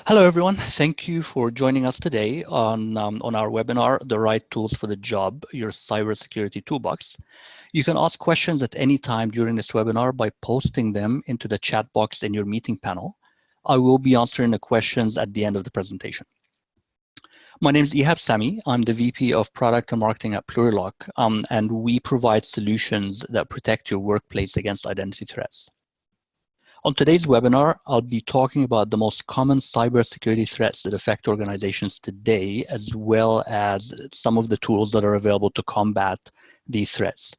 Hello, everyone. Thank you for joining us today on our webinar, The Right Tools for the Job, Your Cybersecurity Toolbox. You can ask questions at any time during this webinar by posting them into the chat box in your meeting panel. I will be answering the questions at the end of the presentation. My name is Ihab Sami. I'm the VP of Product and Marketing at Plurilock, and we provide solutions that protect your workplace against identity threats. On today's webinar, I'll be talking about the most common cybersecurity threats that affect organizations today, as well as some of the tools that are available to combat these threats.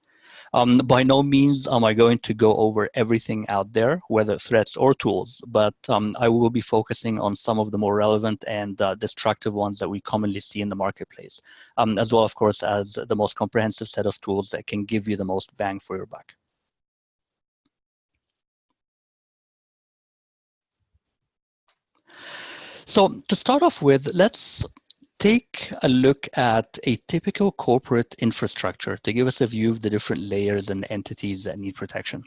By no means am I going to go over everything out there, whether threats or tools, but I will be focusing on some of the more relevant and destructive ones that we commonly see in the marketplace, as well, of course, as the most comprehensive set of tools that can give you the most bang for your buck. So to start off with, let's take a look at a typical corporate infrastructure to give us a view of the different layers and entities that need protection.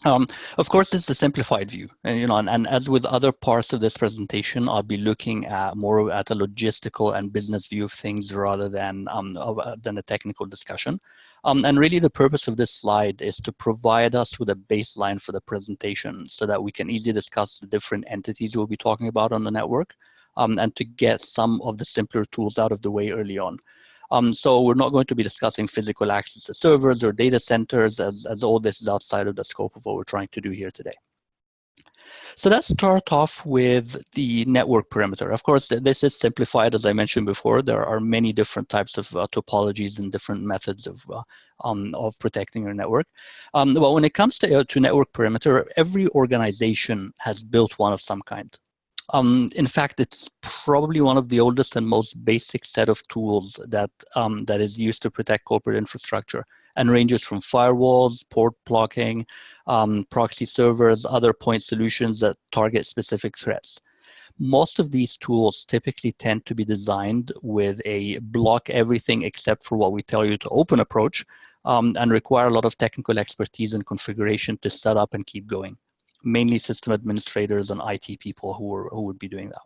Of course, it's a simplified view, and as with other parts of this presentation, I'll be looking at more at a logistical and business view of things rather than a technical discussion. And really, the purpose of this slide is to provide us with a baseline for the presentation so that we can easily discuss the different entities we'll be talking about on the network, and to get some of the simpler tools out of the way early on. So we're not going to be discussing physical access to servers or data centers, as all this is outside of the scope of what we're trying to do here today. So let's start off with the network perimeter. Of course, this is simplified, as I mentioned before. There are many different types of topologies and different methods of protecting your network. Well, when it comes to network perimeter, every organization has built one of some kind. In fact, it's probably one of the oldest and most basic set of tools that is used to protect corporate infrastructure, and ranges from firewalls, port blocking, proxy servers, other point solutions that target specific threats. Most of these tools typically tend to be designed with a block everything except for what we tell you to open approach, and require a lot of technical expertise and configuration to set up and keep going. Mainly system administrators and IT people who would be doing that.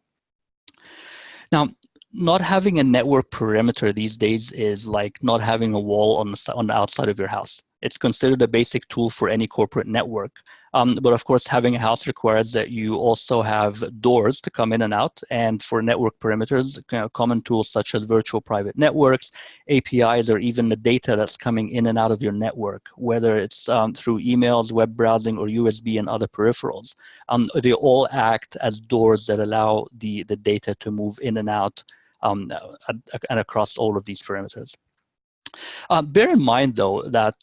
Now, not having a network perimeter these days is like not having a wall on the outside of your house. It's considered a basic tool for any corporate network. But of course, having a house requires that you also have doors to come in and out. And for network perimeters, common tools such as virtual private networks, APIs, or even the data that's coming in and out of your network, whether it's through emails, web browsing, or USB and other peripherals, they all act as doors that allow the data to move in and out and across all of these perimeters. Bear in mind, though, that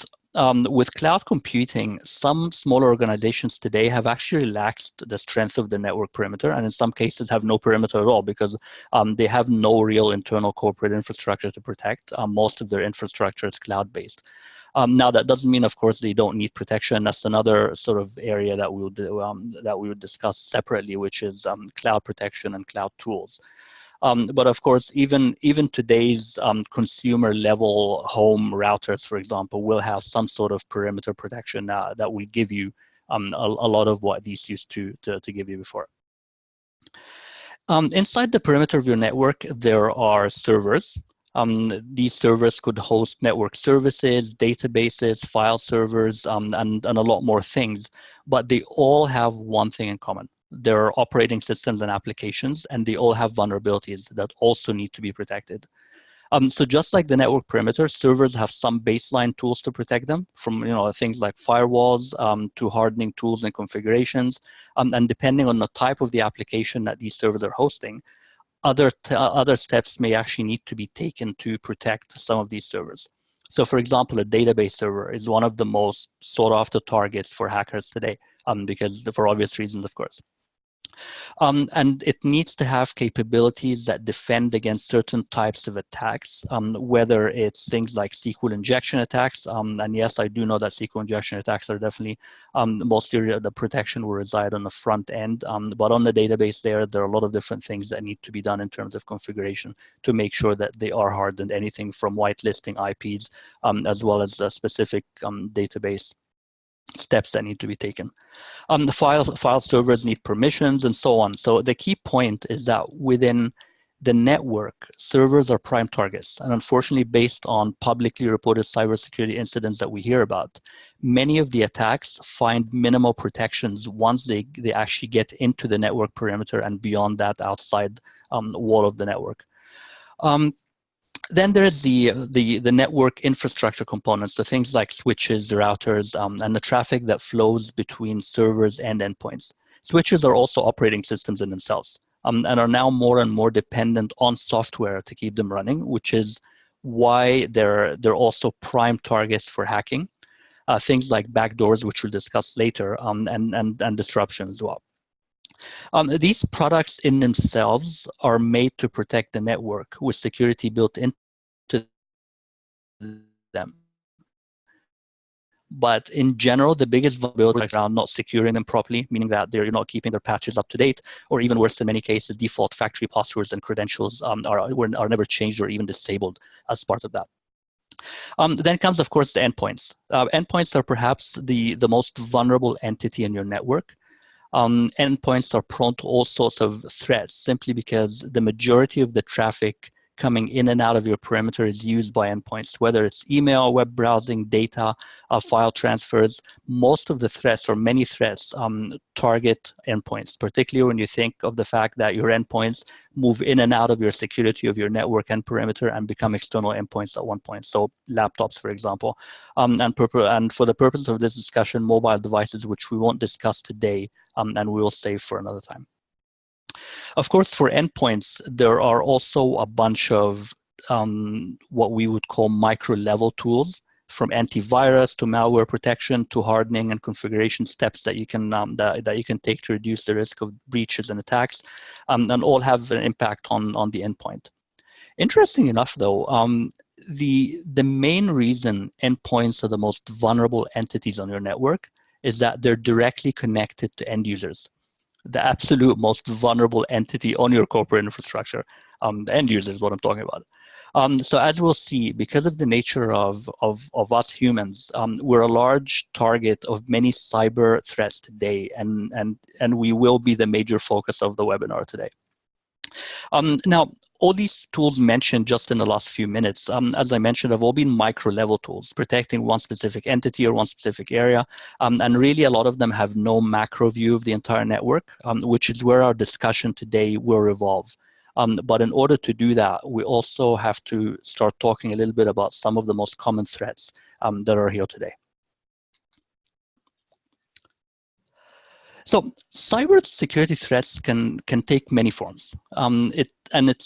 with cloud computing, some smaller organizations today have actually lacked the strength of the network perimeter, and in some cases have no perimeter at all because they have no real internal corporate infrastructure to protect. Most of their infrastructure is cloud-based. Now, that doesn't mean, of course, they don't need protection. That's another sort of area that we would discuss separately, which is cloud protection and cloud tools. But of course, even today's consumer level home routers, for example, will have some sort of perimeter protection that will give you a lot of what these used to give you before. Inside the perimeter of your network, there are servers. These servers could host network services, databases, file servers, and a lot more things, but they all have one thing in common. There are operating systems and applications, and they all have vulnerabilities that also need to be protected. So just like the network perimeter, servers have some baseline tools to protect them, from things like firewalls to hardening tools and configurations, and depending on the type of the application that these servers are hosting, other steps may actually need to be taken to protect some of these servers. So, for example, a database server is one of the most sought-after targets for hackers today, because for obvious reasons, of course. And it needs to have capabilities that defend against certain types of attacks, whether it's things like SQL injection attacks. And yes, I do know that SQL injection attacks are definitely mostly the protection will reside on the front end. But on the database there are a lot of different things that need to be done in terms of configuration to make sure that they are hardened, anything from whitelisting IPs as well as a specific database steps that need to be taken. The file servers need permissions and so on. So the key point is that within the network, servers are prime targets. And unfortunately, based on publicly reported cybersecurity incidents that we hear about, many of the attacks find minimal protections once they actually get into the network perimeter and beyond that outside wall of the network. Then there's the network infrastructure components, the things like switches, routers, and the traffic that flows between servers and endpoints. Switches are also operating systems in themselves, and are now more and more dependent on software to keep them running, which is why they're also prime targets for hacking. Things like backdoors, which we'll discuss later, and disruption as well. These products in themselves are made to protect the network with security built into them. But in general, the biggest vulnerability is around not securing them properly, meaning that they're not keeping their patches up to date, or even worse, in many cases, default factory passwords and credentials are never changed or even disabled as part of that. Then comes, of course, the endpoints. Endpoints are perhaps the most vulnerable entity in your network. Endpoints are prone to all sorts of threats simply because the majority of the traffic coming in and out of your perimeter is used by endpoints, whether it's email, web browsing, data, file transfers. Most of the threats, or many threats, target endpoints, particularly when you think of the fact that your endpoints move in and out of your security of your network and perimeter and become external endpoints at one point. So laptops, for example. And for the purpose of this discussion, mobile devices, which we won't discuss today, and we will save for another time. Of course, for endpoints, there are also a bunch of what we would call micro-level tools, from antivirus to malware protection to hardening and configuration steps that you can that you can take to reduce the risk of breaches and attacks, and all have an impact on the endpoint. Interesting enough, though, the main reason endpoints are the most vulnerable entities on your network is that they're directly connected to end users, the absolute most vulnerable entity on your corporate infrastructure. The end user is what I'm talking about. So as we'll see, because of the nature of us humans, we're a large target of many cyber threats today, and we will be the major focus of the webinar today. Now, all these tools mentioned just in the last few minutes, as I mentioned, have all been micro-level tools, protecting one specific entity or one specific area. And really, a lot of them have no macro view of the entire network, which is where our discussion today will revolve. But in order to do that, we also have to start talking a little bit about some of the most common threats that are here today. So cybersecurity threats can take many forms. It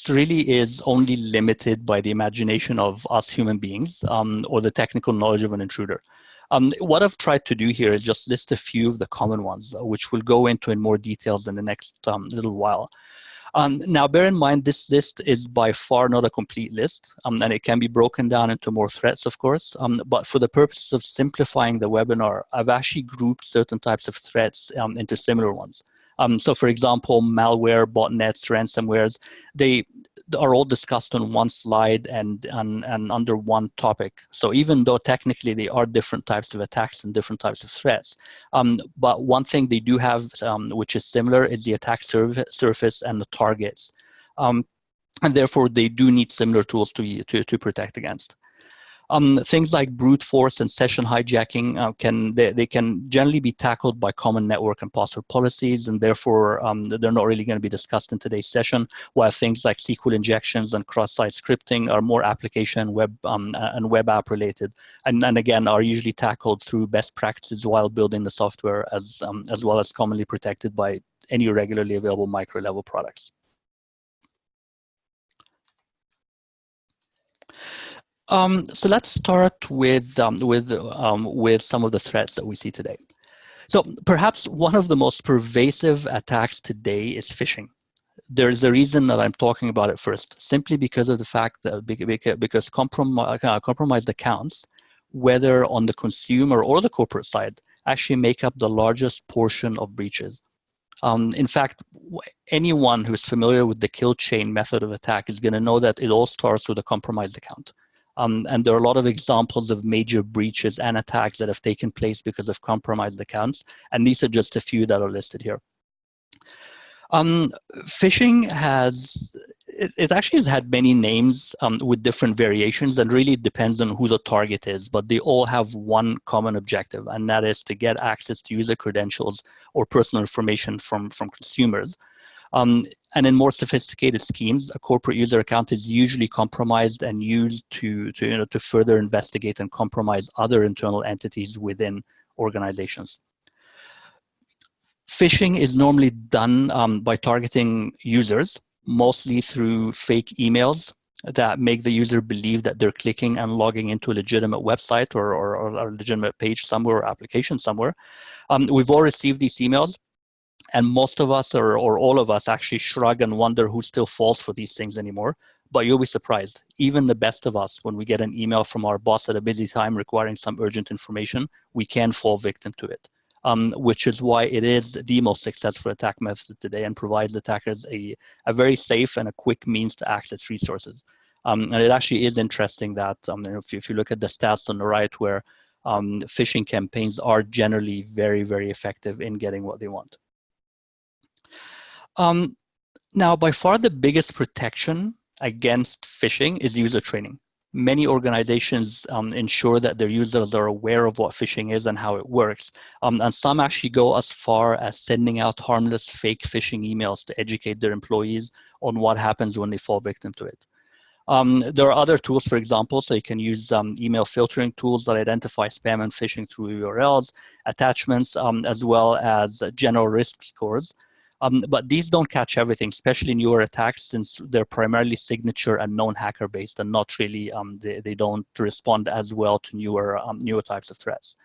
really is only limited by the imagination of us human beings, or the technical knowledge of an intruder. What I've tried to do here is just list a few of the common ones, which we'll go into in more details in the next little while. Now, bear in mind, this list is by far not a complete list, and it can be broken down into more threats, of course. But for the purpose of simplifying the webinar, I've actually grouped certain types of threats into similar ones. So, for example, malware, botnets, ransomwares, they are all discussed on one slide and under one topic. So even though technically they are different types of attacks and different types of threats, but one thing they do have, which is similar, is the attack surface and the targets. And therefore, they do need similar tools to protect against. Things like brute force and session hijacking can generally be tackled by common network and password policies, and therefore they're not really going to be discussed in today's session. While things like SQL injections and cross-site scripting are more application and web app related, and again are usually tackled through best practices while building the software, as well as commonly protected by any regularly available micro-level products. So let's start with some of the threats that we see today. So perhaps one of the most pervasive attacks today is phishing. There's a reason that I'm talking about it first, simply because of the fact that because compromised accounts, whether on the consumer or the corporate side, actually make up the largest portion of breaches. In fact, anyone who's familiar with the kill chain method of attack is going to know that it all starts with a compromised account. And there are a lot of examples of major breaches and attacks that have taken place because of compromised accounts. And these are just a few that are listed here. Phishing it actually has had many names with different variations, and really depends on who the target is, but they all have one common objective, and that is to get access to user credentials or personal information from consumers. And in more sophisticated schemes, a corporate user account is usually compromised and used to further investigate and compromise other internal entities within organizations. Phishing is normally done by targeting users, mostly through fake emails that make the user believe that they're clicking and logging into a legitimate website or a legitimate page somewhere or application somewhere. We've all received these emails, and most of us or all of us actually shrug and wonder who still falls for these things anymore. But you'll be surprised. Even the best of us, when we get an email from our boss at a busy time requiring some urgent information, we can fall victim to it. Which is why it is the most successful attack method today and provides attackers a very safe and a quick means to access resources. And it actually is interesting that if you look at the stats on the right, where phishing campaigns are generally very, very effective in getting what they want. Now, by far the biggest protection against phishing is user training. Many organizations ensure that their users are aware of what phishing is and how it works. And some actually go as far as sending out harmless fake phishing emails to educate their employees on what happens when they fall victim to it. There are other tools, for example, so you can use email filtering tools that identify spam and phishing through URLs, attachments, as well as general risk scores. But these don't catch everything, especially newer attacks, since they're primarily signature and known hacker based, and not really, they don't respond as well to newer types of threats.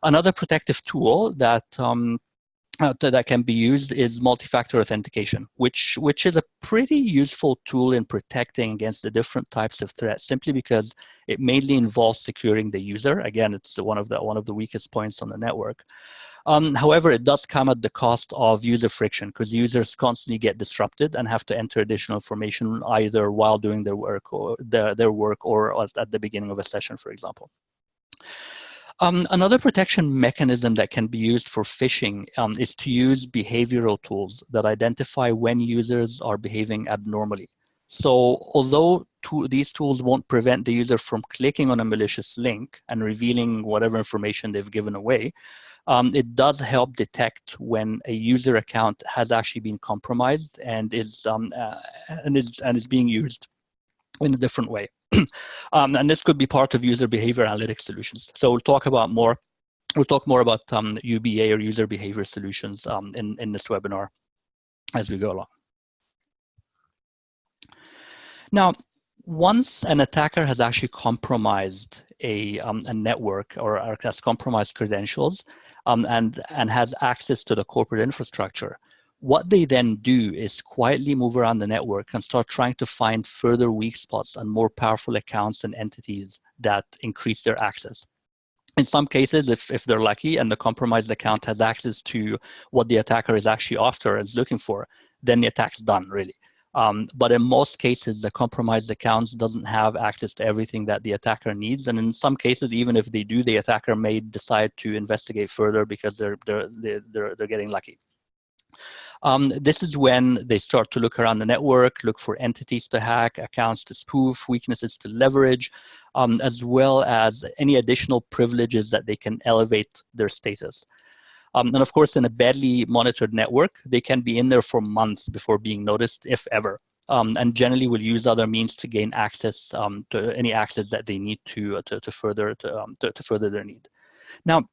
Another protective tool that can be used is multi-factor authentication, which is a pretty useful tool in protecting against the different types of threats, simply because it mainly involves securing the user. Again, it's one of the weakest points on the network. However, it does come at the cost of user friction, because users constantly get disrupted and have to enter additional information either while doing their work or at the beginning of a session, for example. Another protection mechanism that can be used for phishing is to use behavioral tools that identify when users are behaving abnormally. So although these tools won't prevent the user from clicking on a malicious link and revealing whatever information they've given away, it does help detect when a user account has actually been compromised and is being used in a different way. And this could be part of user behavior analytics solutions. So we'll talk more about UBA, or user behavior solutions, in this webinar as we go along. Now, once an attacker has actually compromised a network, or has compromised credentials, and has access to the corporate infrastructure, what they then do is quietly move around the network and start trying to find further weak spots and more powerful accounts and entities that increase their access. In some cases, if they're lucky and the compromised account has access to what the attacker is actually after, is looking for, then the attack's done, really. But in most cases, the compromised accounts doesn't have access to everything that the attacker needs. And in some cases, even if they do, the attacker may decide to investigate further because they're getting lucky. This is when they start to look around the network, look for entities to hack, accounts to spoof, weaknesses to leverage, as well as any additional privileges that they can elevate their status. And of course, in a badly monitored network, they can be in there for months before being noticed, if ever, and generally will use other means to gain access to any access that they need to further their need. Now,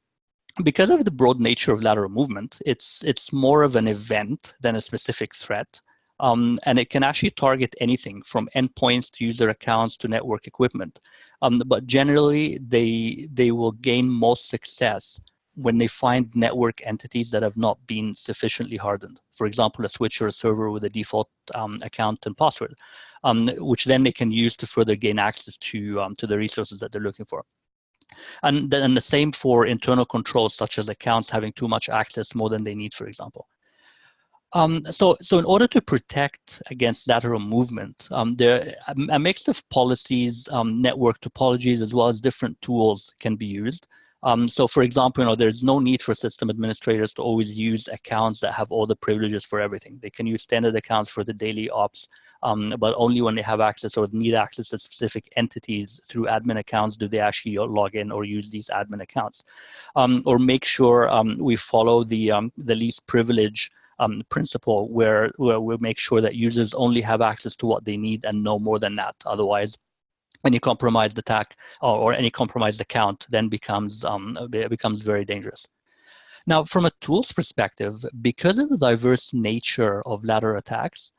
because of the broad nature of lateral movement, it's more of an event than a specific threat. And it can actually target anything from endpoints to user accounts to network equipment. But generally, they will gain most success when they find network entities that have not been sufficiently hardened. For example, a switch or a server with a default account and password, which then they can use to further gain access to the resources that they're looking for. And then the same for internal controls, such as accounts having too much access, more than they need, for example. So in order to protect against lateral movement, there a mix of policies, network topologies, as well as different tools can be used. So for example, there's no need for system administrators to always use accounts that have all the privileges for everything. They can use standard accounts for the daily ops, but only when they have access or need access to specific entities through admin accounts do they actually log in or use these admin accounts. Or make sure we follow the least privilege principle where we make sure that users only have access to what they need and no more than that. Otherwise, any compromised attack or any compromised account then becomes very dangerous. Now, from a tools perspective, because of the diverse nature of lateral attacks,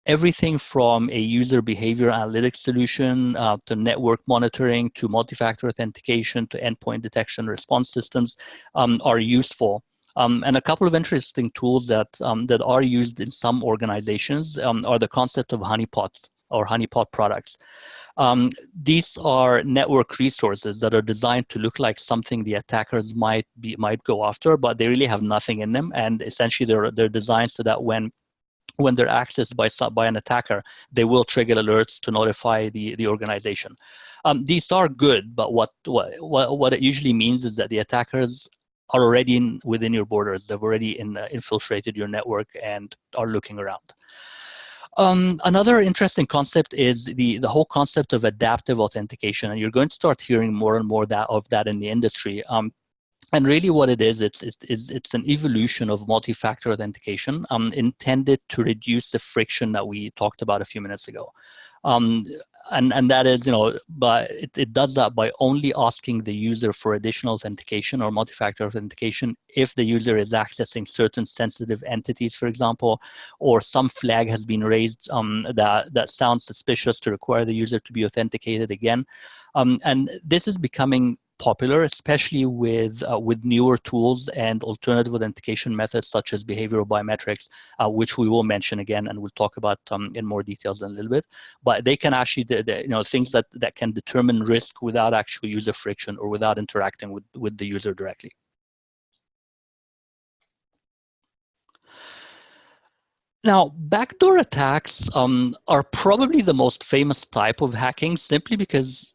everything from a user behavior analytics solution to network monitoring to multi-factor authentication to endpoint detection response systems are useful. And a couple of interesting tools that are used in some organizations are the concept of honeypots or honeypot products. These are network resources that are designed to look like something the attackers might go after, but they really have nothing in them. And essentially, they're designed so that when they're accessed by an attacker, they will trigger alerts to notify the organization. These are good, but what it usually means is that the attackers are already within your borders. They've already infiltrated your network and are looking around. Another interesting concept is the whole concept of adaptive authentication, and you're going to start hearing more and more of that in the industry. And really what it is, it's an evolution of multi-factor authentication intended to reduce the friction that we talked about a few minutes ago. And that is, but it does that by only asking the user for additional authentication or multi-factor authentication if the user is accessing certain sensitive entities, for example, or some flag has been raised that sounds suspicious to require the user to be authenticated again. And this is becoming popular, especially with newer tools and alternative authentication methods such as behavioral biometrics, which we will mention again and we'll talk about in more details in a little bit. But they can actually, things that can determine risk without actual user friction or without interacting with the user directly. Now, backdoor attacks are probably the most famous type of hacking simply because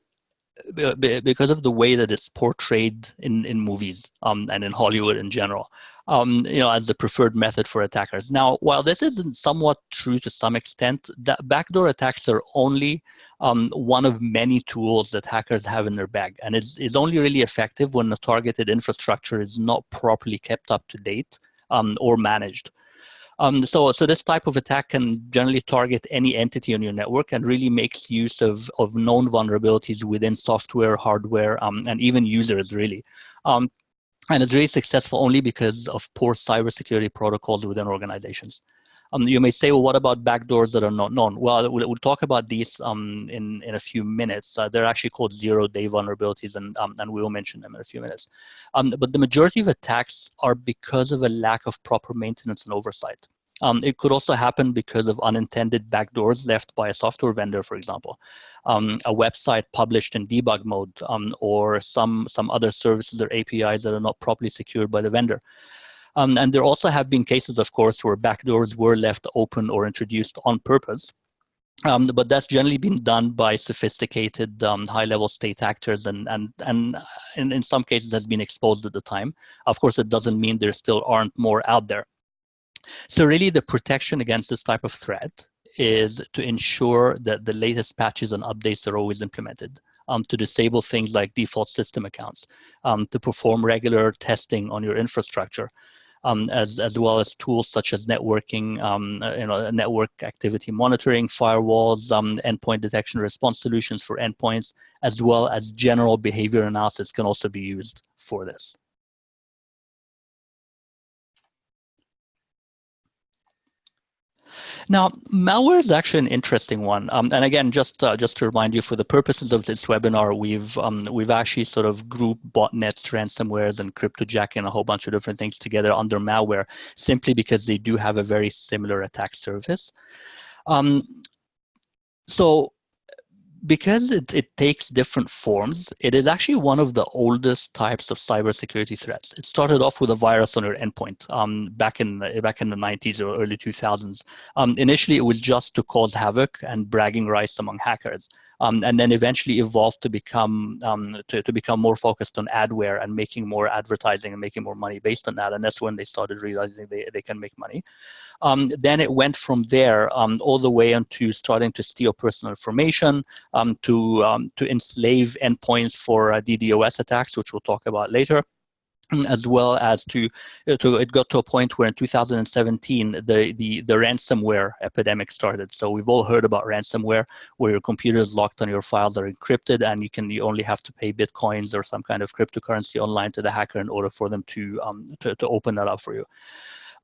of the way that it's portrayed in movies and in Hollywood in general, as the preferred method for attackers. Now, while this isn't somewhat true to some extent, that backdoor attacks are only one of many tools that hackers have in their bag, and it's only really effective when the targeted infrastructure is not properly kept up to date or managed. So this type of attack can generally target any entity on your network and really makes use of known vulnerabilities within software, hardware, and even users, really. And it's really successful only because of poor cybersecurity protocols within organizations. You may say, well, what about backdoors that are not known? Well, we'll talk about these in a few minutes. They're actually called zero-day vulnerabilities, and we will mention them in a few minutes. But the majority of attacks are because of a lack of proper maintenance and oversight. It could also happen because of unintended backdoors left by a software vendor, for example, a website published in debug mode, or some other services or APIs that are not properly secured by the vendor. And there also have been cases, of course, where backdoors were left open or introduced on purpose. But that's generally been done by sophisticated high-level state actors, and in some cases has been exposed at the time. Of course, it doesn't mean there still aren't more out there. So really the protection against this type of threat is to ensure that the latest patches and updates are always implemented, to disable things like default system accounts, to perform regular testing on your infrastructure, as well as tools such as networking, network activity monitoring, firewalls, endpoint detection response solutions for endpoints, as well as general behavior analysis can also be used for this. Now, malware is actually an interesting one, and again, just to remind you, for the purposes of this webinar, we've actually sort of grouped botnets, ransomwares, and cryptojacking, and a whole bunch of different things together under malware, simply because they do have a very similar attack surface. So Because it takes different forms, it is actually one of the oldest types of cybersecurity threats. It started off with a virus on your endpoint back in the 90s or early 2000s. Initially, it was just to cause havoc and bragging rights among hackers, and then eventually evolved to become to become more focused on adware and making more advertising and making more money based on that. And that's when they started realizing they can make money. Then it went from there all the way onto starting to steal personal information, to enslave endpoints for DDoS attacks, which we'll talk about later, as well as to it got to a point where in 2017 the ransomware epidemic started. So we've all heard about ransomware, where your computer is locked and your files are encrypted, and you only have to pay bitcoins or some kind of cryptocurrency online to the hacker in order for them to open that up for you.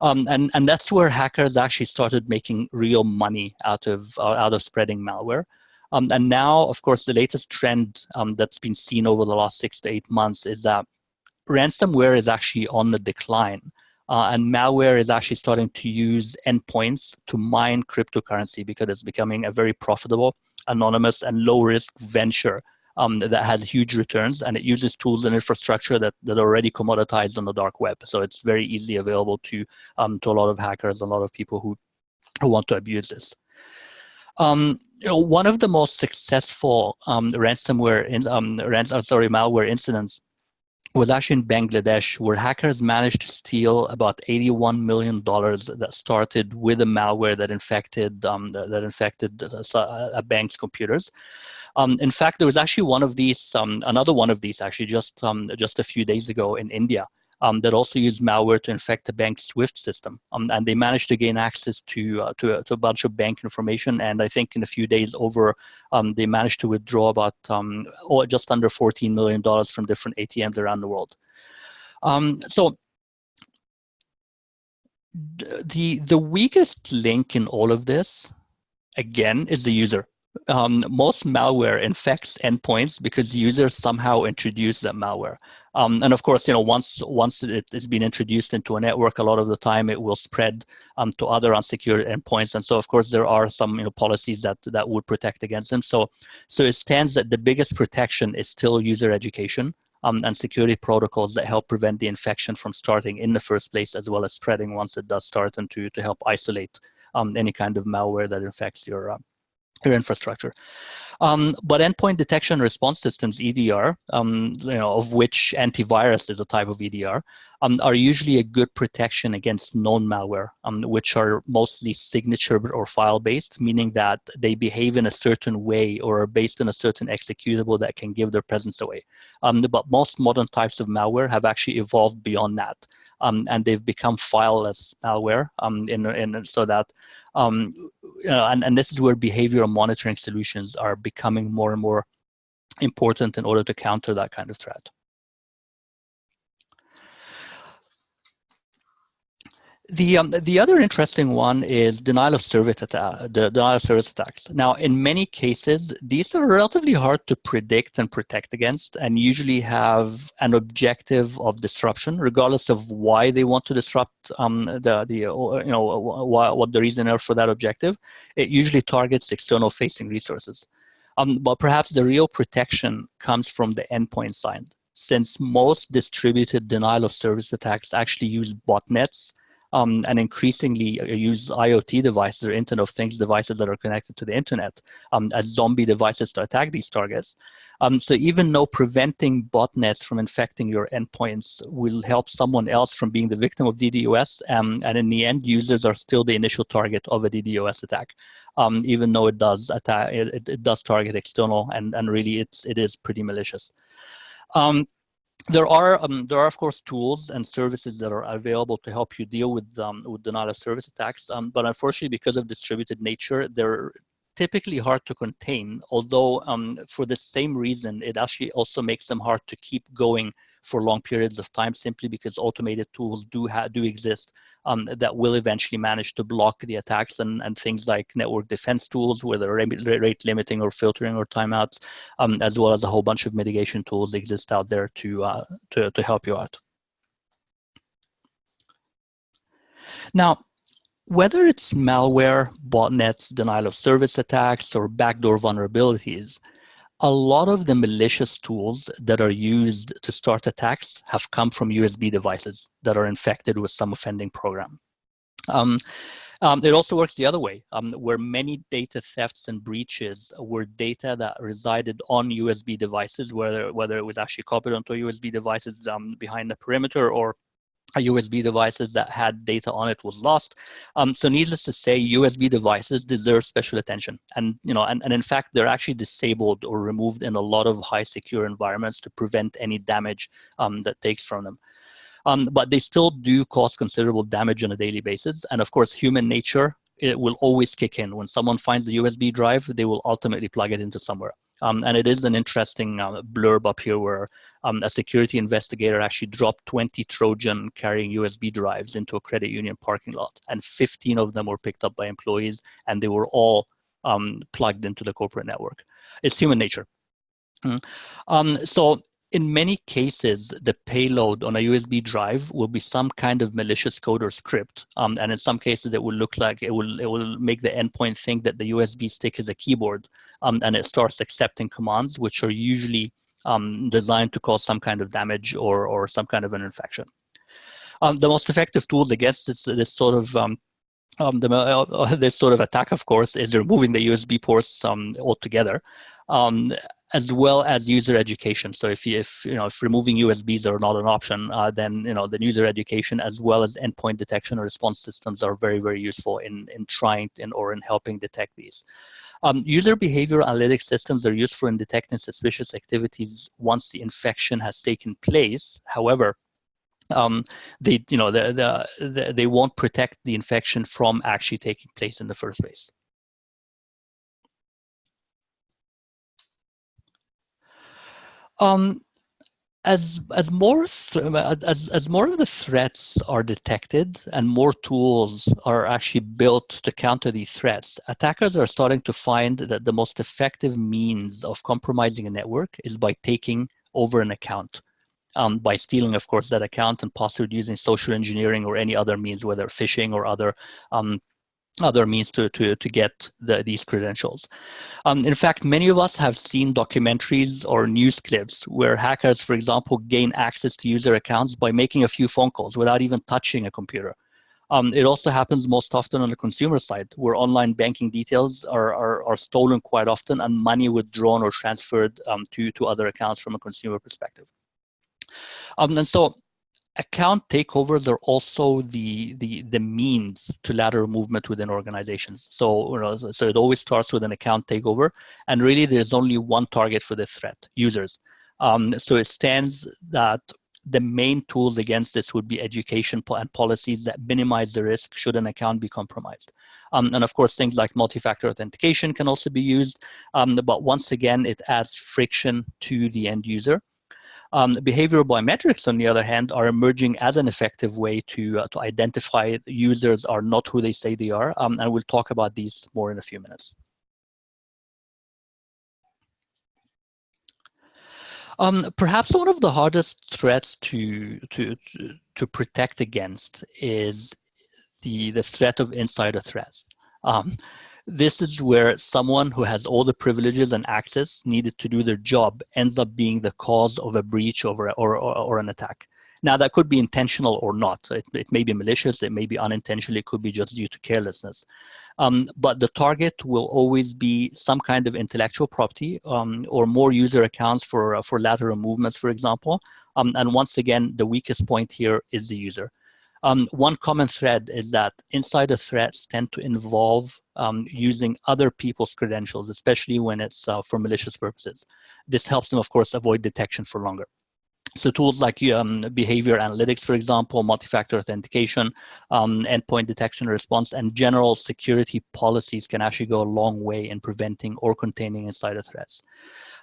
And that's where hackers actually started making real money out of spreading malware. And now, of course, the latest trend that's been seen over the last 6 to 8 months is that ransomware is actually on the decline. And malware is actually starting to use endpoints to mine cryptocurrency because it's becoming a very profitable, anonymous, and low-risk venture that has huge returns, and it uses tools and infrastructure that are already commoditized on the dark web. So it's very easily available to a lot of hackers, a lot of people who want to abuse this. One of the most successful malware incidents was actually in Bangladesh, where hackers managed to steal about $81 million that started with a malware that infected a bank's computers. In fact, there was actually one of these, another one of these actually just a few days ago in India, that also used malware to infect the bank's SWIFT system. And they managed to gain access to a bunch of bank information. And I think in a few days they managed to withdraw about just under $14 million from different ATMs around the world. So the weakest link in all of this, again, is the user. Most malware infects endpoints because users somehow introduce that malware. And of course, once it's been introduced into a network, a lot of the time it will spread to other unsecured endpoints. And so, of course, there are some policies that would protect against them. So it stands that the biggest protection is still user education and security protocols that help prevent the infection from starting in the first place, as well as spreading once it does start, and to help isolate any kind of malware that infects your infrastructure. But endpoint detection and response systems, EDR, of which antivirus is a type of EDR, are usually a good protection against known malware, which are mostly signature or file-based, meaning that they behave in a certain way or are based on a certain executable that can give their presence away. But most modern types of malware have actually evolved beyond that. And they've become fileless malware, so that and this is where behavioral monitoring solutions are becoming more and more important in order to counter that kind of threat. The other interesting one is denial of service attacks. Now, in many cases, these are relatively hard to predict and protect against, and usually have an objective of disruption, regardless of why they want to disrupt what the reason are for that objective. It usually targets external-facing resources. But perhaps the real protection comes from the endpoint side, since most distributed denial of service attacks actually use botnets. And increasingly use IoT devices or Internet of Things devices that are connected to the internet as zombie devices to attack these targets. So even though preventing botnets from infecting your endpoints will help someone else from being the victim of DDoS, and in the end, users are still the initial target of a DDoS attack, even though it does target external, and really it is pretty malicious. There are, of course, tools and services that are available to help you deal with denial of service attacks, but unfortunately, because of distributed nature, they're typically hard to contain, although for the same reason, it actually also makes them hard to keep going for long periods of time, simply because automated tools do exist that will eventually manage to block the attacks, and things like network defense tools, whether rate limiting or filtering or timeouts, as well as a whole bunch of mitigation tools exist out there to help you out. Now, Whether it's malware, botnets, denial of service attacks, or backdoor vulnerabilities, a lot of the malicious tools that are used to start attacks have come from USB devices that are infected with some offending program. It also works the other way, where many data thefts and breaches were data that resided on USB devices, whether it was actually copied onto USB devices behind the perimeter, or USB devices that had data on it was lost. So needless to say, USB devices deserve special attention. And, and in fact, they're actually disabled or removed in a lot of high secure environments to prevent any damage that takes from them. But they still do cause considerable damage on a daily basis. And of course, human nature, it will always kick in. When someone finds the USB drive, they will ultimately plug it into somewhere. And it is an interesting blurb up here where a security investigator actually dropped 20 Trojan carrying USB drives into a credit union parking lot, and 15 of them were picked up by employees, and they were all plugged into the corporate network. It's human nature. So in many cases, the payload on a USB drive will be some kind of malicious code or script. And in some cases, it will look like it will make the endpoint think that the USB stick is a keyboard, and it starts accepting commands, which are usually designed to cause some kind of damage or some kind of an infection. The most effective tools against this sort of this sort of attack, of course, is removing the USB ports altogether, as well as user education. So if removing USBs are not an option, then the user education as well as endpoint detection or response systems are very, very useful in trying or in helping detect these. User behavior analytics systems are useful in detecting suspicious activities once the infection has taken place. However, they won't protect the infection from actually taking place in the first place. As more of the threats are detected and more tools are actually built to counter these threats, attackers are starting to find that the most effective means of compromising a network is by taking over an account. By stealing, of course, that account and possibly using social engineering or any other means, whether phishing or other means to get these credentials. In fact, many of us have seen documentaries or news clips where hackers, for example, gain access to user accounts by making a few phone calls without even touching a computer. It also happens most often on the consumer side, where online banking details are stolen quite often and money withdrawn or transferred to other accounts from a consumer perspective. And so account takeovers are also the means to lateral movement within organizations. So, so it always starts with an account takeover, and really there's only one target for this threat: users. So it stands that the main tools against this would be education and policies that minimize the risk should an account be compromised. And of course, things like multi-factor authentication can also be used, but once again, it adds friction to the end user. Behavioral biometrics, on the other hand, are emerging as an effective way to identify users are not who they say they are, and we'll talk about these more in a few minutes. Perhaps one of the hardest threats to protect against is the threat of insider threats. This is where someone who has all the privileges and access needed to do their job ends up being the cause of a breach or an attack. Now, that could be intentional or not. It may be malicious, it may be unintentional, it could be just due to carelessness. But the target will always be some kind of intellectual property or more user accounts for lateral movements, for example. And once again, the weakest point here is the user. One common thread is that insider threats tend to involve using other people's credentials, especially when it's for malicious purposes. This helps them, of course, avoid detection for longer. So tools like behavior analytics, for example, multi-factor authentication, endpoint detection and response, and general security policies can actually go a long way in preventing or containing insider threats.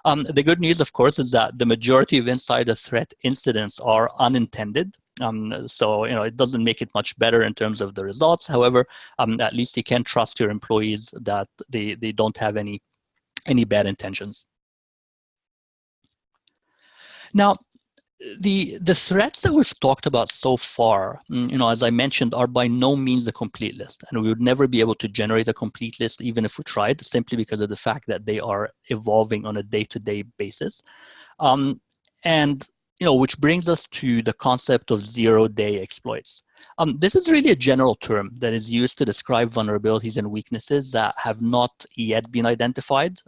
The good news, of course, is that the majority of insider threat incidents are unintended. So it doesn't make it much better in terms of the results. However, at least you can trust your employees that they don't have any bad intentions. Now, The threats that we've talked about so far, as I mentioned, are by no means a complete list, and we would never be able to generate a complete list even if we tried, simply because of the fact that they are evolving on a day-to-day basis. And which brings us to the concept of zero-day exploits. This is really a general term that is used to describe vulnerabilities and weaknesses that have not yet been identified.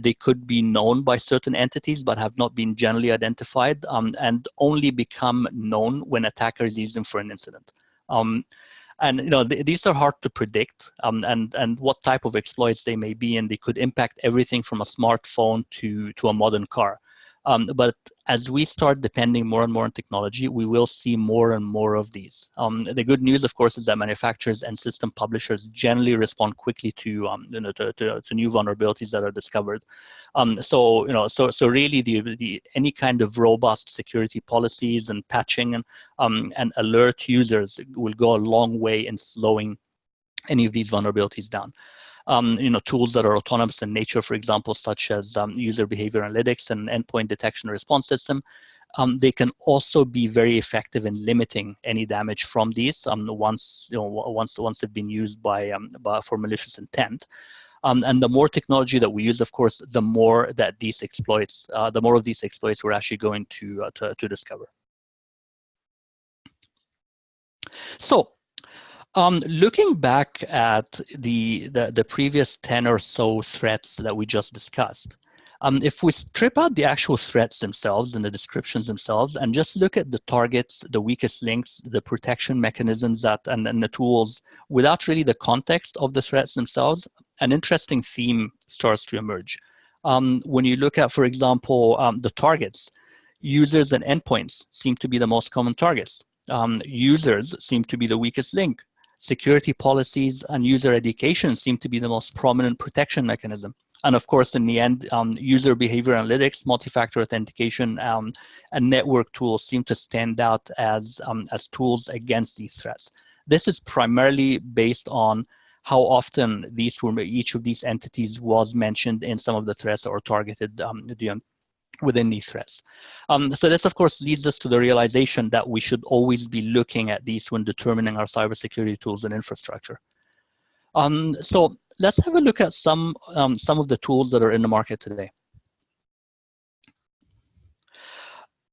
They could be known by certain entities, but have not been generally identified, and only become known when attackers use them for an incident. And these are hard to predict, and what type of exploits they may be, and they could impact everything from a smartphone to a modern car. But as we start depending more and more on technology, we will see more and more of these. The good news, of course, is that manufacturers and system publishers generally respond quickly to new vulnerabilities that are discovered. So really, any kind of robust security policies and patching and alert users will go a long way in slowing any of these vulnerabilities down. Tools that are autonomous in nature, for example, such as user behavior analytics and endpoint detection and response system, they can also be very effective in limiting any damage from these once they've been used for malicious intent. And the more technology that we use, of course, the more that these exploits, we're actually going to discover. So, looking back at the previous 10 or so threats that we just discussed, if we strip out the actual threats themselves and the descriptions themselves and just look at the targets, the weakest links, the protection mechanisms and the tools without really the context of the threats themselves, an interesting theme starts to emerge. When you look at, for example, the targets, users and endpoints seem to be the most common targets. Users seem to be the weakest link. Security policies and user education seem to be the most prominent protection mechanism. And of course, in the end, user behavior analytics, multi-factor authentication, and network tools seem to stand out as tools against these threats. This is primarily based on how often each of these entities was mentioned in some of the threats or targeted within these threats. So this, of course, leads us to the realization that we should always be looking at these when determining our cybersecurity tools and infrastructure. So let's have a look at some of the tools that are in the market today.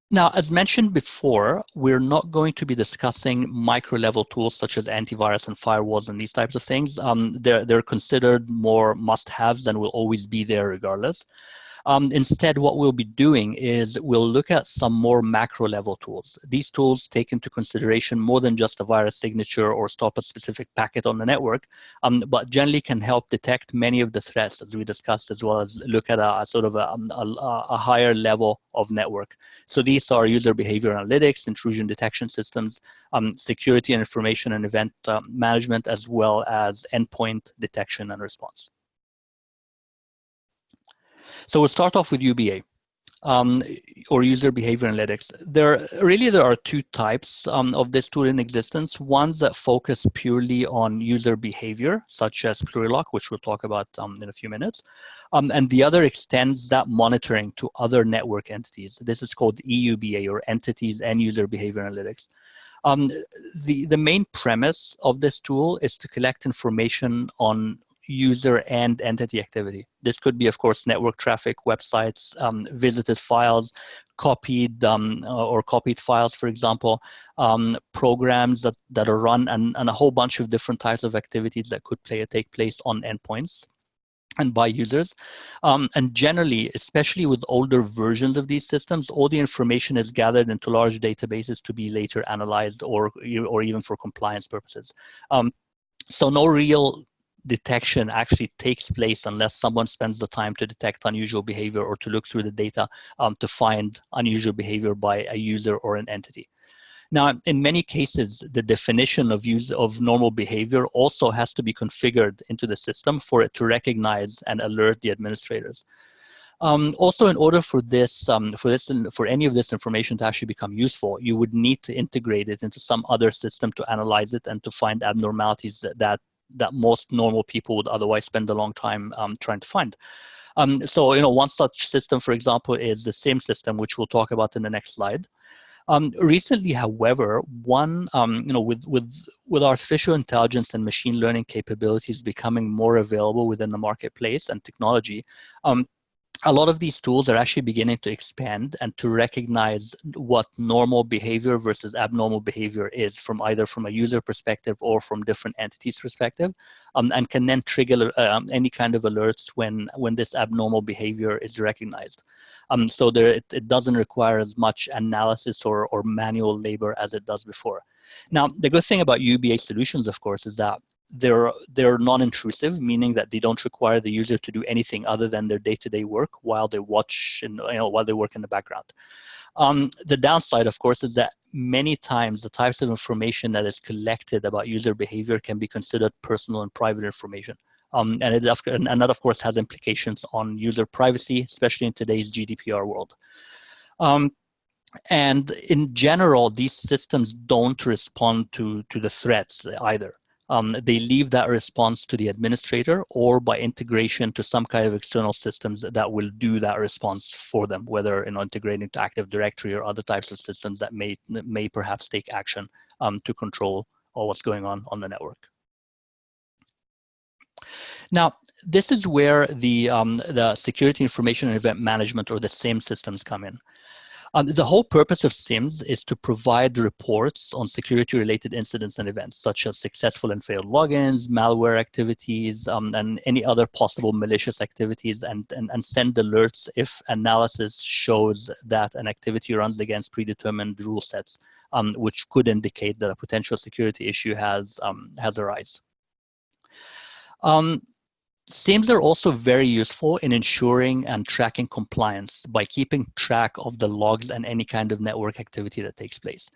Now, as mentioned before, we're not going to be discussing micro-level tools such as antivirus and firewalls and these types of things. They're considered more must-haves and will always be there regardless. Instead, what we'll be doing is we'll look at some more macro level tools. These tools take into consideration more than just a virus signature or stop a specific packet on the network, but generally can help detect many of the threats as we discussed, as well as look at a sort of a higher level of network. So these are user behavior analytics, intrusion detection systems, security and information and event management, as well as endpoint detection and response. So we'll start off with UBA, or user behavior analytics. There are two types of this tool in existence. Ones that focus purely on user behavior, such as Plurilock, which we'll talk about in a few minutes. And the other extends that monitoring to other network entities. This is called EUBA, or Entities and User Behavior Analytics. The main premise of this tool is to collect information on user and entity activity. This could be, of course, network traffic, websites, visited files, copied files, for example, programs that are run, and a whole bunch of different types of activities that could take place on endpoints and by users. And generally, especially with older versions of these systems, all the information is gathered into large databases to be later analyzed or even for compliance purposes. So no real detection actually takes place unless someone spends the time to detect unusual behavior or to look through the data to find unusual behavior by a user or an entity. Now, in many cases, the definition of normal behavior also has to be configured into the system for it to recognize and alert the administrators. Also, in order for any of this information to actually become useful, you would need to integrate it into some other system to analyze it and to find abnormalities that most normal people would otherwise spend a long time trying to find. So, one such system, for example, is the SIM system, which we'll talk about in the next slide. Recently, however, with artificial intelligence and machine learning capabilities becoming more available within the marketplace and technology, a lot of these tools are actually beginning to expand and to recognize what normal behavior versus abnormal behavior is from either from a user perspective or from different entities perspective, and can then trigger any kind of alerts when this abnormal behavior is recognized. So it doesn't require as much analysis or manual labor as it does before. Now, the good thing about UBA solutions, of course, is that they're non-intrusive, meaning that they don't require the user to do anything other than their day-to-day work while they watch and while they work in the background. The downside, of course, is that many times the types of information that is collected about user behavior can be considered personal and private information. And that, of course, has implications on user privacy, especially in today's GDPR world. And in general, these systems don't respond to the threats either. They leave that response to the administrator or by integration to some kind of external systems that will do that response for them, whether integrating to Active Directory or other types of systems that may perhaps take action to control what's going on the network. Now, this is where the security information and event management, or the SIEM systems, come in. The whole purpose of SIEMs is to provide reports on security-related incidents and events, such as successful and failed logins, malware activities, and any other possible malicious activities, and send alerts if analysis shows that an activity runs against predetermined rule sets, which could indicate that a potential security issue has arisen. SIEMs are also very useful in ensuring and tracking compliance by keeping track of the logs and any kind of network activity that takes place.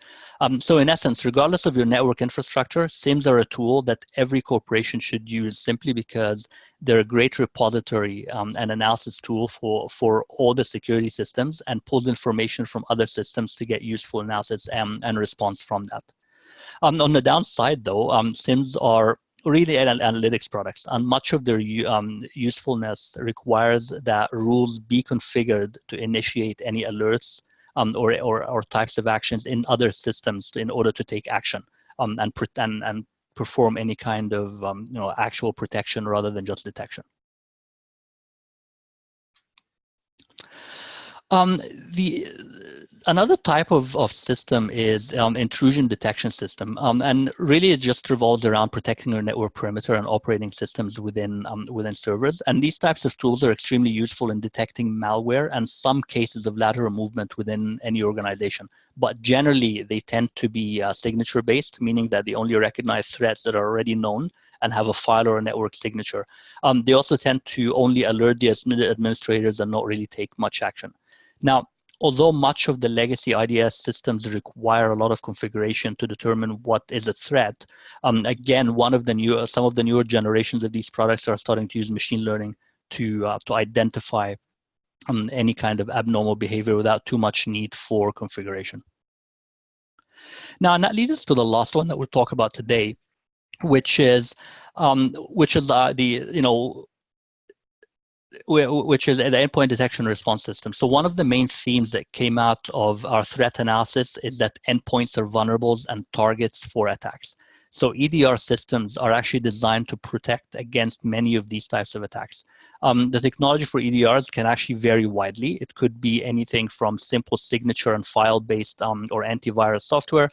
So in essence, regardless of your network infrastructure, SIEMs are a tool that every corporation should use simply because they're a great repository and analysis tool for all the security systems, and pulls information from other systems to get useful analysis and response from that. On the downside, though, SIEMs are really analytics products, and much of their usefulness requires that rules be configured to initiate any alerts or types of actions in other systems in order to take action and perform any kind of actual protection rather than just detection. Another type of system is intrusion detection system, and really it just revolves around protecting your network perimeter and operating systems within servers. And these types of tools are extremely useful in detecting malware and some cases of lateral movement within any organization. But generally, they tend to be signature-based, meaning that they only recognize threats that are already known and have a file or a network signature. They also tend to only alert the administrators and not really take much action. Now, although much of the legacy IDS systems require a lot of configuration to determine what is a threat, again, some of the newer generations of these products are starting to use machine learning to identify any kind of abnormal behavior without too much need for configuration. Now, and that leads us to the last one that we'll talk about today, which is which is the endpoint detection response system. So one of the main themes that came out of our threat analysis is that endpoints are vulnerables and targets for attacks. So EDR systems are actually designed to protect against many of these types of attacks. The technology for EDRs can actually vary widely. It could be anything from simple signature and file-based or antivirus software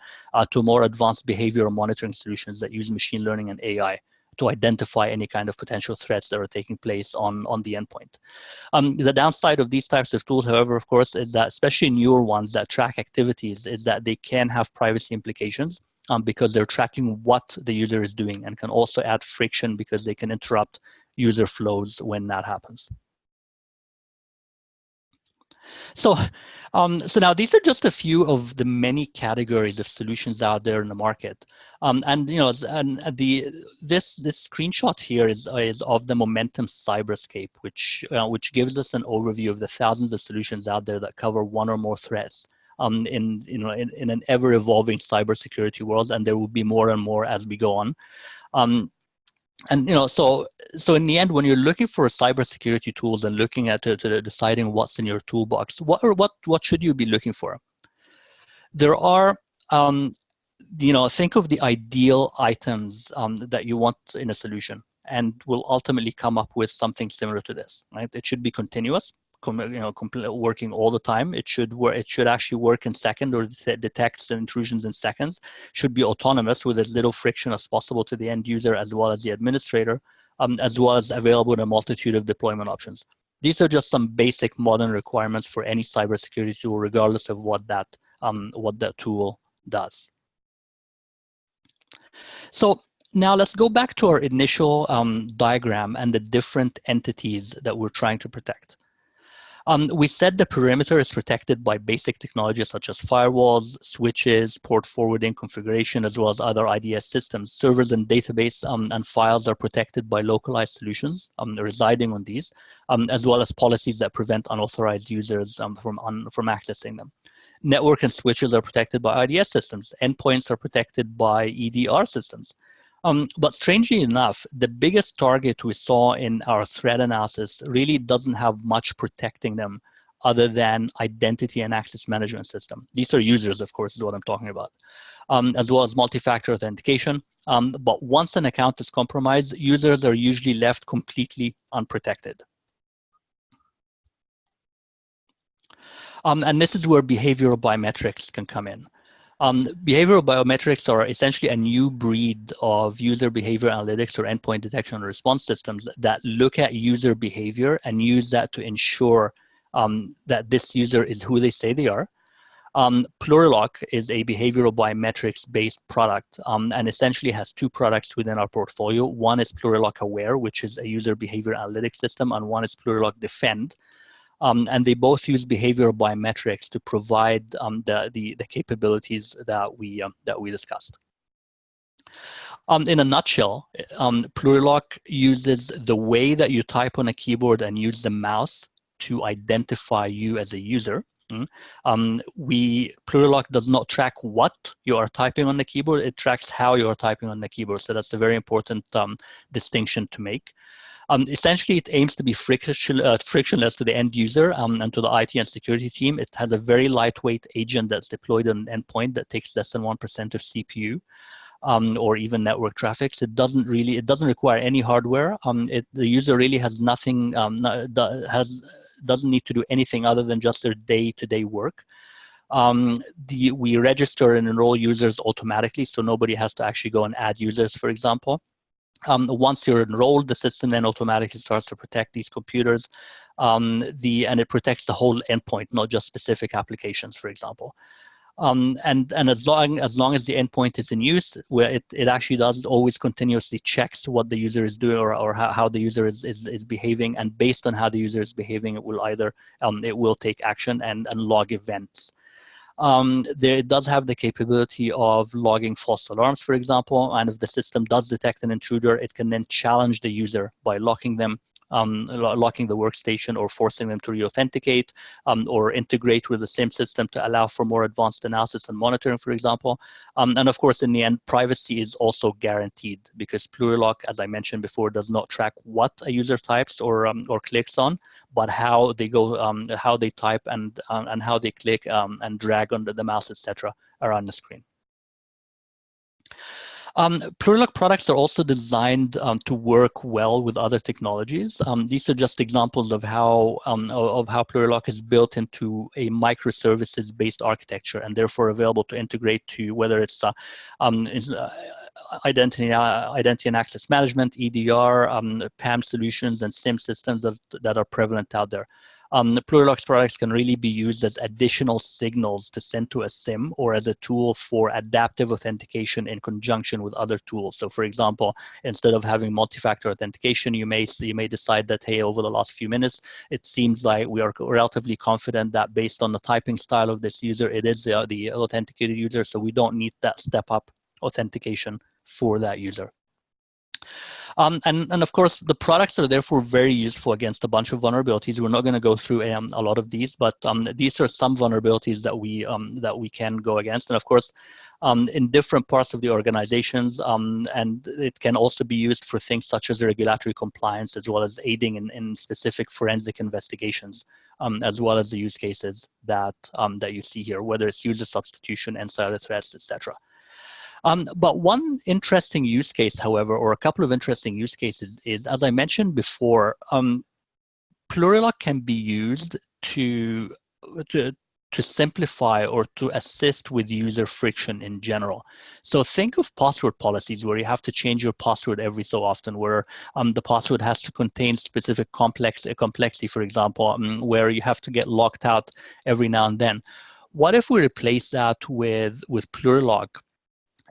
to more advanced behavioral monitoring solutions that use machine learning and AI to identify any kind of potential threats that are taking place on the endpoint. The downside of these types of tools, however, of course, is that especially newer ones that track activities, is that they can have privacy implications because they're tracking what the user is doing, and can also add friction because they can interrupt user flows when that happens. So now these are just a few of the many categories of solutions out there in the market. This screenshot here is of the Momentum Cyberscape, which gives us an overview of the thousands of solutions out there that cover one or more threats in an ever-evolving cybersecurity world, and there will be more and more as we go on. And so in the end, when you're looking for cybersecurity tools and looking at deciding what's in your toolbox, what should you be looking for? There are think of the ideal items that you want in a solution, and will ultimately come up with something similar to this, right? It should be continuous, working all the time. It should work. It should actually work in second, or detects intrusions in seconds. Should be autonomous with as little friction as possible to the end user as well as the administrator, as well as available in a multitude of deployment options. These are just some basic modern requirements for any cybersecurity tool, regardless of what that tool does. So now let's go back to our initial diagram and the different entities that we're trying to protect. We said the perimeter is protected by basic technologies such as firewalls, switches, port forwarding configuration, as well as other IDS systems. Servers and database and files are protected by localized solutions residing on these, as well as policies that prevent unauthorized users from accessing them. Network and switches are protected by IDS systems. Endpoints are protected by EDR systems. But strangely enough, the biggest target we saw in our threat analysis really doesn't have much protecting them other than identity and access management system. These are users, of course, is what I'm talking about, as well as multi-factor authentication. But once an account is compromised, users are usually left completely unprotected. And this is where behavioral biometrics can come in. Behavioral biometrics are essentially a new breed of user behavior analytics or endpoint detection and response systems that look at user behavior and use that to ensure that this user is who they say they are. Plurilock is a behavioral biometrics-based product and essentially has two products within our portfolio. One is Plurilock Aware, which is a user behavior analytics system, and one is Plurilock Defend. And they both use behavioral biometrics to provide the capabilities that we discussed. In a nutshell, Plurilock uses the way that you type on a keyboard and use the mouse to identify you as a user. Plurilock does not track what you are typing on the keyboard; it tracks how you are typing on the keyboard. So that's a very important distinction to make. Essentially, it aims to be frictionless to the end user and to the IT and security team. It has a very lightweight agent that's deployed on an endpoint that takes less than 1% of CPU or even network traffic. So it doesn't require any hardware. The user really has nothing, doesn't need to do anything other than just their day-to-day work. We register and enroll users automatically, so nobody has to actually go and add users, for example. Once you're enrolled, the system then automatically starts to protect these computers, and it protects the whole endpoint, not just specific applications, for example. And as long as the endpoint is in use, where it actually does always continuously checks what the user is doing or how the user is behaving, and based on how the user is behaving, it will either it will take action and log events. It does have the capability of logging false alarms, for example, and if the system does detect an intruder, it can then challenge the user by locking them, locking the workstation or forcing them to re-authenticate, or integrate with the SIM system to allow for more advanced analysis and monitoring, for example. And of course, in the end, privacy is also guaranteed because Plurilock, as I mentioned before, does not track what a user types or clicks on, but how they go, how they type and how they click and drag on the mouse, etc., around the screen. Plurilock products are also designed to work well with other technologies. These are just examples of how Plurilock is built into a microservices-based architecture and therefore available to integrate to whether it's identity and access management, EDR, PAM solutions, and SIM systems that are prevalent out there. The Plurilock's products can really be used as additional signals to send to a SIM or as a tool for adaptive authentication in conjunction with other tools. So for example, instead of having multi-factor authentication, you may decide that, hey, over the last few minutes, it seems like we are relatively confident that based on the typing style of this user, it is the authenticated user, so we don't need that step-up authentication for that user. And of course, the products are therefore very useful against a bunch of vulnerabilities. We're not going to go through a lot of these, but these are some vulnerabilities that we can go against. And of course, in different parts of the organizations, and it can also be used for things such as regulatory compliance, as well as aiding in specific forensic investigations, as well as the use cases that that you see here, whether it's user substitution, insider threats, etc. But one interesting use case, however, or a couple of interesting use cases is, as I mentioned before, Plurilock can be used to, to, to simplify or to assist with user friction in general. So think of password policies where you have to change your password every so often, where the password has to contain specific complexity, for example, where you have to get locked out every now and then. What if we replace that with Plurilock?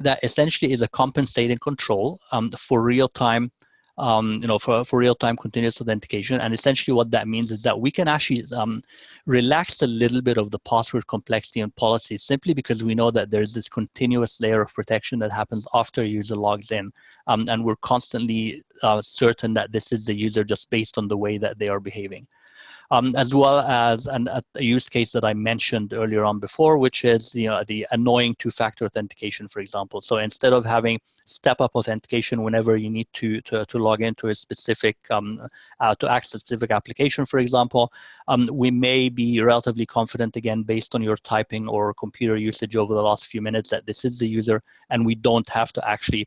That essentially is a compensating control for real-time, for real-time continuous authentication. And essentially what that means is that we can actually relax a little bit of the password complexity and policy simply because we know that there's this continuous layer of protection that happens after a user logs in. And we're constantly certain that this is the user just based on the way that they are behaving. As well as a use case that I mentioned earlier on before, which is the annoying two-factor authentication, for example. So instead of having step-up authentication whenever you need to log into a specific to access a specific application, for example, we may be relatively confident, again, based on your typing or computer usage over the last few minutes, that this is the user, and we don't have to actually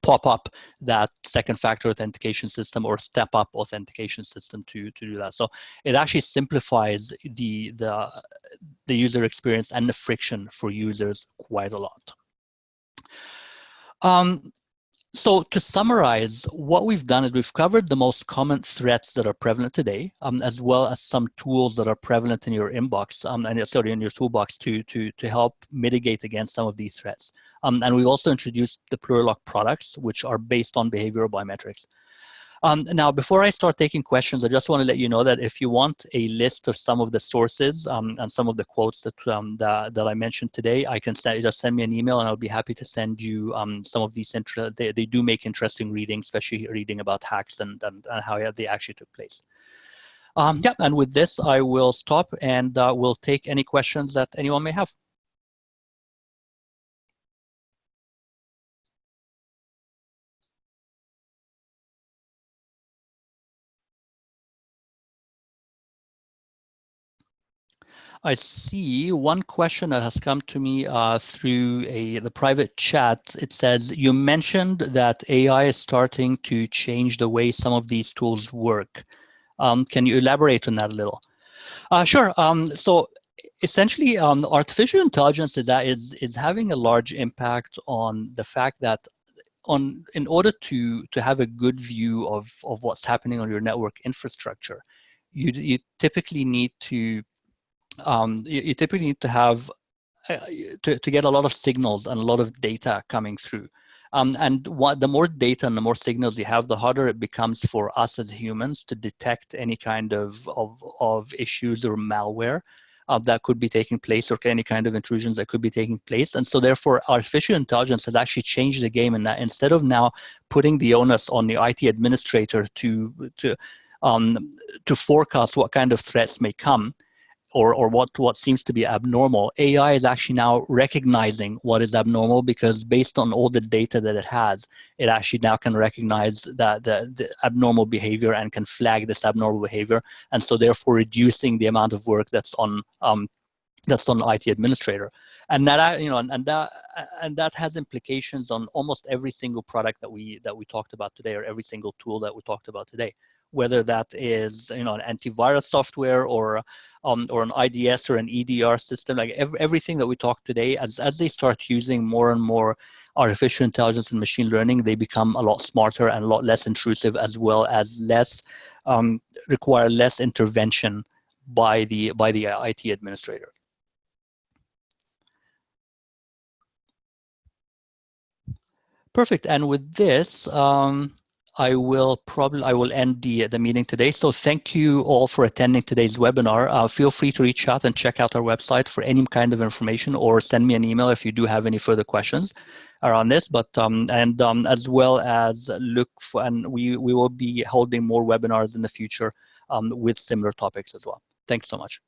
pop up that second factor authentication system or step up authentication system to do that. So it actually simplifies the user experience and the friction for users quite a lot. So to summarize, what we've done is we've covered the most common threats that are prevalent today, as well as some tools that are prevalent in your inbox, and in your toolbox to help mitigate against some of these threats. And we've also introduced the Plurilock products, which are based on behavioral biometrics. Now, before I start taking questions, I just want to let you know that if you want a list of some of the sources and some of the quotes that that I mentioned today, I can just send me an email, and I'll be happy to send you some of these. They do make interesting reading, especially reading about hacks and how they actually took place. Yeah, and with this, I will stop and we'll take any questions that anyone may have. I see one question that has come to me through the private chat. It says, you mentioned that AI is starting to change the way some of these tools work. Can you elaborate on that a little? Sure. So essentially, artificial intelligence is having a large impact on the fact that in order to have a good view of what's happening on your network infrastructure, you typically need to you typically need to have to get a lot of signals and a lot of data coming through. And the more data and the more signals you have, the harder it becomes for us as humans to detect any kind of issues or malware that could be taking place, or any kind of intrusions that could be taking place. And so therefore, artificial intelligence has actually changed the game in that instead of now putting the onus on the IT administrator to forecast what kind of threats may come, or what seems to be abnormal, AI is actually now recognizing what is abnormal, because based on all the data that it has, it actually now can recognize that the abnormal behavior and can flag this abnormal behavior, and so therefore reducing the amount of work that's on the IT administrator. And that and that has implications on almost every single product that we talked about today, or every single tool that we talked about today, whether that is an antivirus software or an IDS or an EDR system. Like everything that we talked today, as they start using more and more artificial intelligence and machine learning, they become a lot smarter and a lot less intrusive, as well as less require less intervention by the IT administrator. Perfect. And with this, I will end the meeting today. So thank you all for attending today's webinar. Feel free to reach out and check out our website for any kind of information, or send me an email if you do have any further questions around this. But as well as look for, and we will be holding more webinars in the future with similar topics as well. Thanks so much.